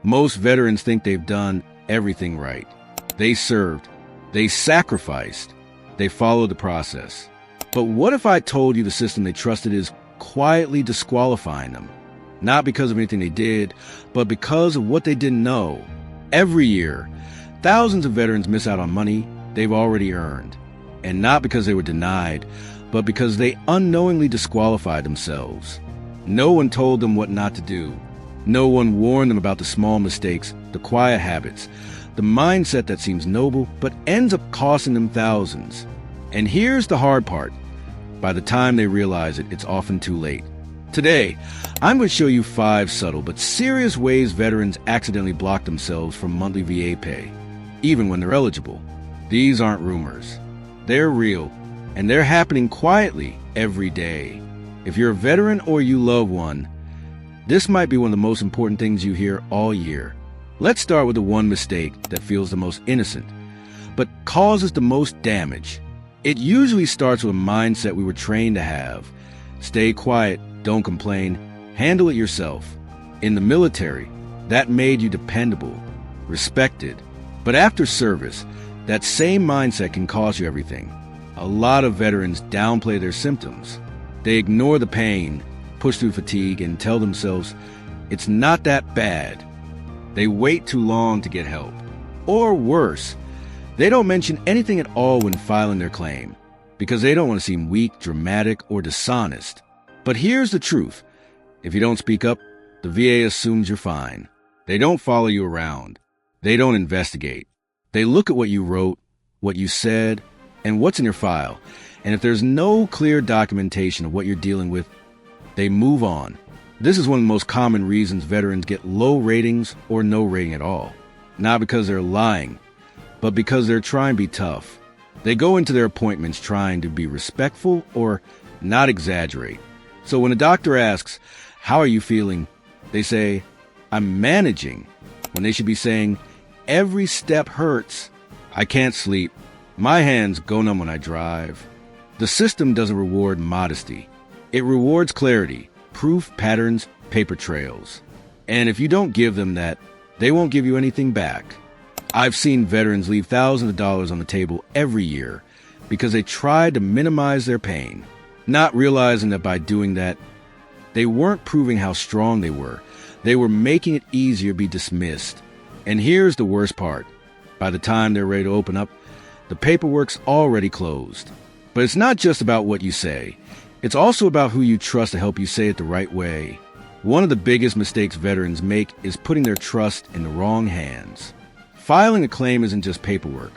Most veterans think they've done everything right. They served, they sacrificed, they followed the process. But what if I told you the system they trusted is quietly disqualifying them? Not because of anything they did, but because of what they didn't know. Every year, thousands of veterans miss out on money they've already earned. And not because they were denied, but because they unknowingly disqualified themselves. No one told them what not to do. No one warned them about the small mistakes, the quiet habits, the mindset that seems noble but ends up costing them thousands. And here's the hard part. By the time they realize it, it's often too late. Today, I'm going to show you 5 subtle but serious ways veterans accidentally block themselves from monthly VA pay, even when they're eligible. These aren't rumors. They're real, and they're happening quietly every day. If you're a veteran or you love one, this might be one of the most important things you hear all year. Let's start with the one mistake that feels the most innocent, but causes the most damage. It usually starts with a mindset we were trained to have. Stay quiet, don't complain, handle it yourself. In the military, that made you dependable, respected. But after service, that same mindset can cost you everything. A lot of veterans downplay their symptoms. They ignore the pain, push through fatigue, and tell themselves it's not that bad. They wait too long to get help. Or worse, they don't mention anything at all when filing their claim, because they don't want to seem weak, dramatic, or dishonest. But here's the truth. If you don't speak up, the VA assumes you're fine. They don't follow you around. They don't investigate. They look at what you wrote, what you said, and what's in your file. And if there's no clear documentation of what you're dealing with, they move on. This is one of the most common reasons veterans get low ratings or no rating at all. Not because they're lying, but because they're trying to be tough. They go into their appointments trying to be respectful or not exaggerate. So when a doctor asks, "How are you feeling?" they say, "I'm managing," when they should be saying, "Every step hurts. I can't sleep. My hands go numb when I drive." The system doesn't reward modesty. It rewards clarity, proof, patterns, paper trails. And if you don't give them that, they won't give you anything back. I've seen veterans leave thousands of dollars on the table every year because they tried to minimize their pain, not realizing that by doing that, they weren't proving how strong they were. They were making it easier to be dismissed. And here's the worst part. By the time they're ready to open up, the paperwork's already closed. But it's not just about what you say. It's also about who you trust to help you say it the right way. One of the biggest mistakes veterans make is putting their trust in the wrong hands. Filing a claim isn't just paperwork.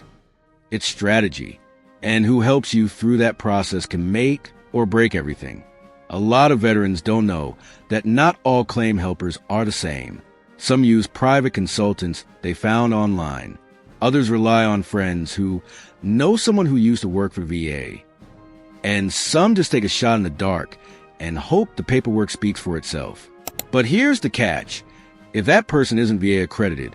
It's strategy. And who helps you through that process can make or break everything. A lot of veterans don't know that not all claim helpers are the same. Some use private consultants they found online. Others rely on friends who know someone who used to work for VA. And some just take a shot in the dark and hope the paperwork speaks for itself. But here's the catch. If that person isn't VA accredited,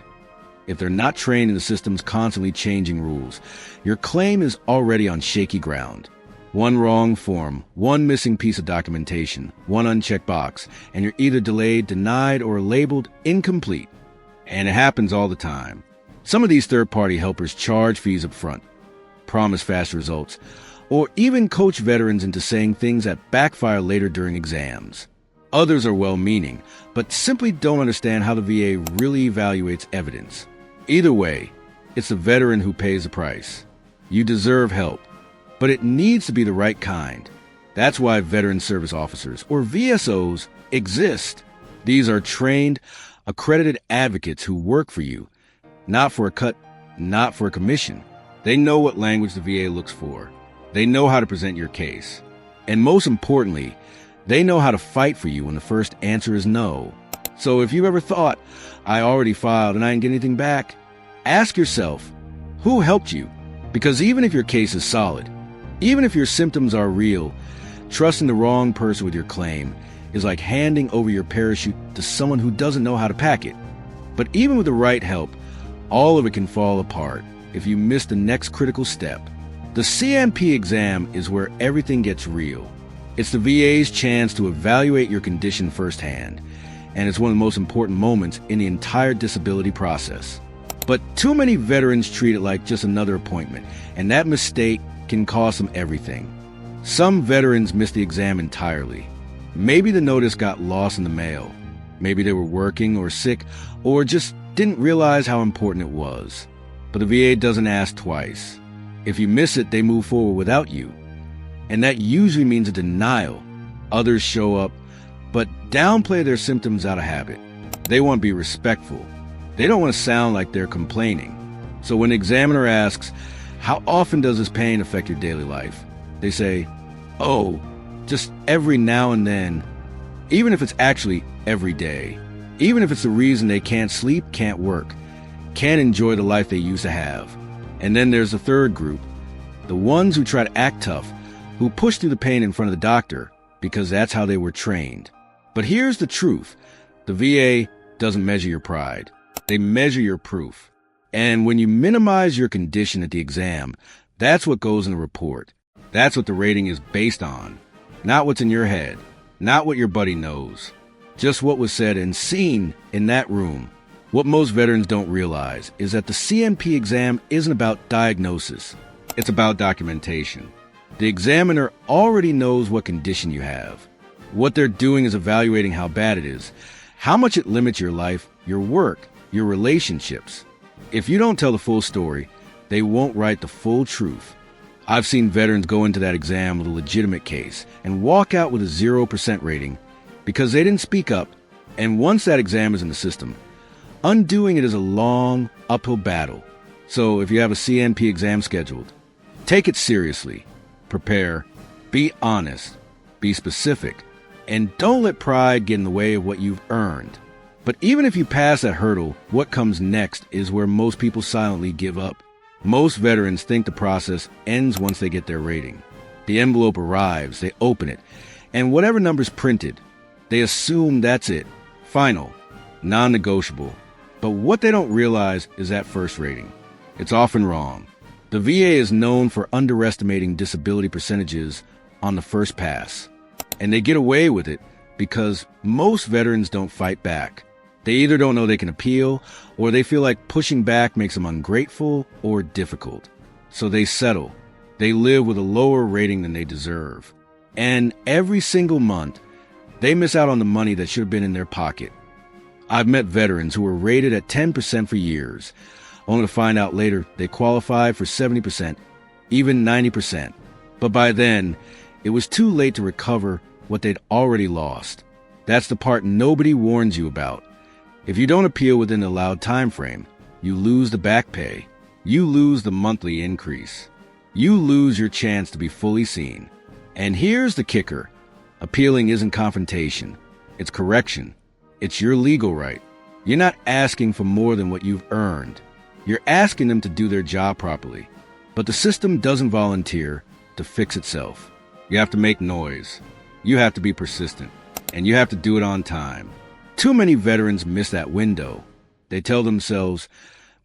if they're not trained in the system's constantly changing rules, your claim is already on shaky ground. One wrong form, one missing piece of documentation, one unchecked box, and you're either delayed, denied, or labeled incomplete. And it happens all the time. Some of these third-party helpers charge fees up front, promise fast results, or even coach veterans into saying things that backfire later during exams. Others are well-meaning, but simply don't understand how the VA really evaluates evidence. Either way, it's the veteran who pays the price. You deserve help, but it needs to be the right kind. That's why veteran service officers, or VSOs, exist. These are trained, accredited advocates who work for you, not for a cut, not for a commission. They know what language the VA looks for. They know how to present your case. And most importantly, they know how to fight for you when the first answer is no. So if you've ever thought, "I already filed and I didn't get anything back," ask yourself, who helped you? Because even if your case is solid, even if your symptoms are real, trusting the wrong person with your claim is like handing over your parachute to someone who doesn't know how to pack it. But even with the right help, all of it can fall apart if you miss the next critical step. The CMP exam is where everything gets real. It's the VA's chance to evaluate your condition firsthand. and it's one of the most important moments in the entire disability process. But too many veterans treat it like just another appointment, and that mistake can cost them everything. Some veterans miss the exam entirely. Maybe the notice got lost in the mail. Maybe they were working or sick, or just didn't realize how important it was. But the VA doesn't ask twice. If you miss it, they move forward without you. And that usually means a denial. Others show up, but downplay their symptoms out of habit. They want to be respectful. They don't want to sound like they're complaining. So when the examiner asks, "How often does this pain affect your daily life?" they say, "Oh, just every now and then," even if it's actually every day. Even if it's the reason they can't sleep, can't work, can't enjoy the life they used to have. And then there's the third group, the ones who try to act tough, who push through the pain in front of the doctor because that's how they were trained. But here's the truth. The VA doesn't measure your pride. They measure your proof. And when you minimize your condition at the exam, that's what goes in the report. That's what the rating is based on. Not what's in your head. Not what your buddy knows. Just what was said and seen in that room. What most veterans don't realize is that the CMP exam isn't about diagnosis. It's about documentation. The examiner already knows what condition you have. What they're doing is evaluating how bad it is, how much it limits your life, your work, your relationships. If you don't tell the full story, they won't write the full truth. I've seen veterans go into that exam with a legitimate case and walk out with a 0% rating because they didn't speak up. And once that exam is in the system, undoing it is a long, uphill battle. So if you have a CMP exam scheduled, take it seriously. Prepare, be honest, be specific, and don't let pride get in the way of what you've earned. But even if you pass that hurdle, what comes next is where most people silently give up. Most veterans think the process ends once they get their rating. The envelope arrives, they open it, and whatever number's printed, they assume that's it, final, non-negotiable. But what they don't realize is that first rating. It's often wrong. The VA is known for underestimating disability percentages on the first pass. And they get away with it because most veterans don't fight back. They either don't know they can appeal, or they feel like pushing back makes them ungrateful or difficult. So they settle. They live with a lower rating than they deserve. And every single month, they miss out on the money that should have been in their pocket. I've met veterans who were rated at 10% for years, only to find out later they qualified for 70%, even 90%. But by then, it was too late to recover what they'd already lost. That's the part nobody warns you about. If you don't appeal within the allowed time frame, you lose the back pay. You lose the monthly increase. You lose your chance to be fully seen. And here's the kicker. Appealing isn't confrontation. It's correction. It's your legal right. You're not asking for more than what you've earned. You're asking them to do their job properly. But the system doesn't volunteer to fix itself. You have to make noise. You have to be persistent. And you have to do it on time. Too many veterans miss that window. They tell themselves,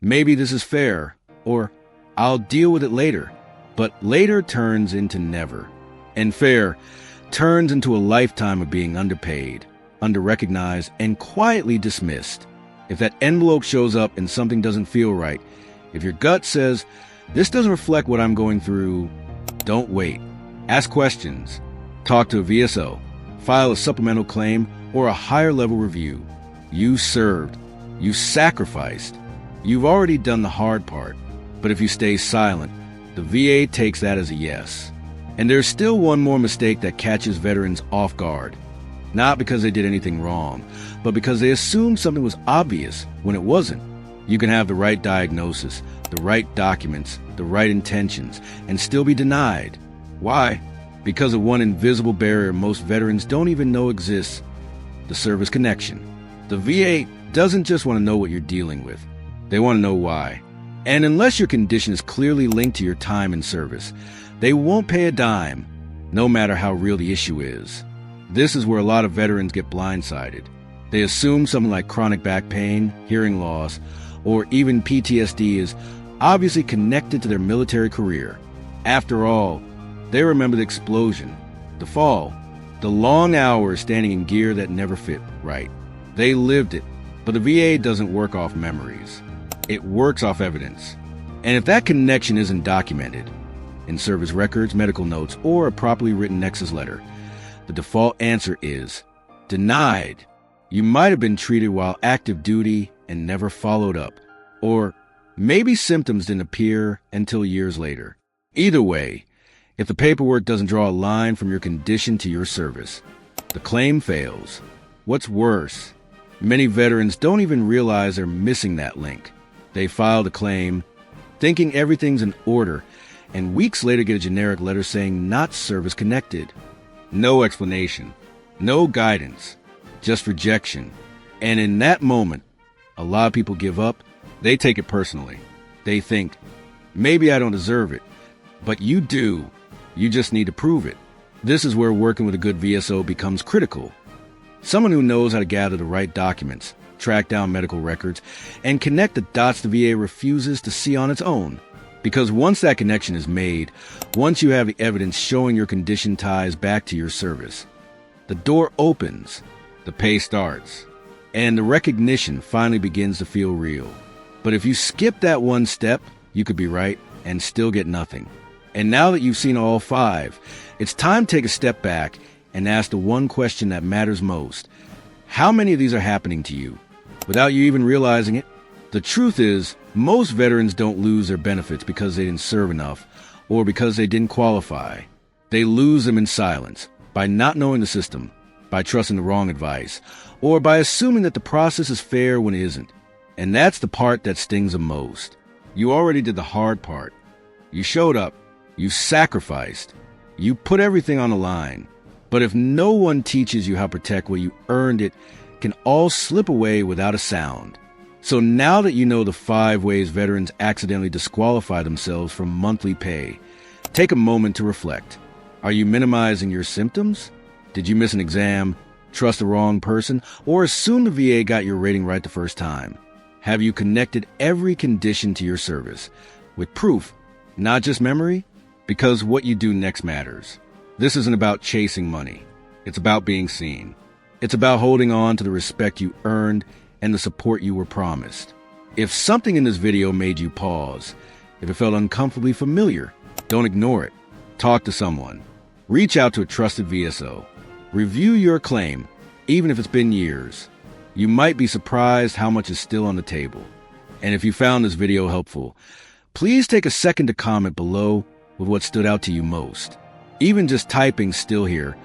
maybe this is fair, or I'll deal with it later. But later turns into never. And fair turns into a lifetime of being underpaid, underrecognized, and quietly dismissed. If that envelope shows up and something doesn't feel right, if your gut says, this doesn't reflect what I'm going through, don't wait. Ask questions. Talk to a VSO. File a supplemental claim or a higher level review. You served. You sacrificed. You've already done the hard part. But if you stay silent, the VA takes that as a yes. And there's still one more mistake that catches veterans off guard. Not because they did anything wrong, but because they assumed something was obvious when it wasn't. You can have the right diagnosis, the right documents, the right intentions, and still be denied. Why? Because of one invisible barrier most veterans don't even know exists: the service connection. The VA doesn't just want to know what you're dealing with. They want to know why. And unless your condition is clearly linked to your time in service, they won't pay a dime, no matter how real the issue is. This is where a lot of veterans get blindsided. They assume something like chronic back pain, hearing loss, or even PTSD is obviously connected to their military career. After all, they remember the explosion, the fall, the long hours standing in gear that never fit right. They lived it. But the VA doesn't work off memories. It works off evidence. And if that connection isn't documented in service records, medical notes, or a properly written nexus letter, the default answer is denied. You might have been treated while active duty and never followed up. Or maybe symptoms didn't appear until years later. Either way, if the paperwork doesn't draw a line from your condition to your service, the claim fails. What's worse, many veterans don't even realize they're missing that link. They filed a claim, thinking everything's in order, and weeks later get a generic letter saying not service-connected. No explanation, no guidance, just rejection. And in that moment, a lot of people give up. They take it personally. They think, maybe I don't deserve it. But you do. You just need to prove it. This is where working with a good VSO becomes critical. Someone who knows how to gather the right documents, track down medical records, and connect the dots the VA refuses to see on its own. Because once that connection is made, once you have the evidence showing your condition ties back to your service, the door opens, the pay starts, and the recognition finally begins to feel real. But if you skip that one step, you could be right and still get nothing. And now that you've seen all 5, it's time to take a step back and ask the one question that matters most. How many of these are happening to you without you even realizing it? The truth is, most veterans don't lose their benefits because they didn't serve enough or because they didn't qualify. They lose them in silence, by not knowing the system, by trusting the wrong advice, or by assuming that the process is fair when it isn't. And that's the part that stings the most. You already did the hard part. You showed up. You sacrificed. You put everything on the line. But if no one teaches you how to protect what you earned, it can all slip away without a sound. So now that you know the 5 ways veterans accidentally disqualify themselves from monthly pay, take a moment to reflect. Are you minimizing your symptoms? Did you miss an exam, trust the wrong person, or assume the VA got your rating right the first time? Have you connected every condition to your service with proof, not just memory? Because what you do next matters. This isn't about chasing money. It's about being seen. It's about holding on to the respect you earned and the support you were promised. If something in this video made you pause, if it felt uncomfortably familiar, don't ignore it. Talk to someone. Reach out to a trusted VSO. Review your claim, even if it's been years. You might be surprised how much is still on the table. And if you found this video helpful, please take a second to comment below with what stood out to you most. Even just typing "still here"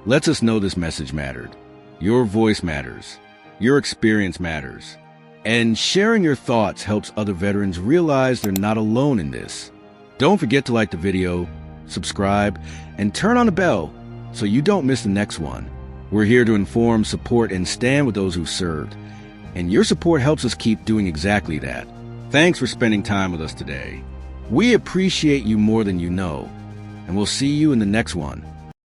lets us know this message mattered. Your voice matters. Your experience matters. And sharing your thoughts helps other veterans realize they're not alone in this. Don't forget to like the video, subscribe, and turn on the bell so you don't miss the next one. We're here to inform, support, and stand with those who served. And your support helps us keep doing exactly that. Thanks for spending time with us today. We appreciate you more than you know. And we'll see you in the next one.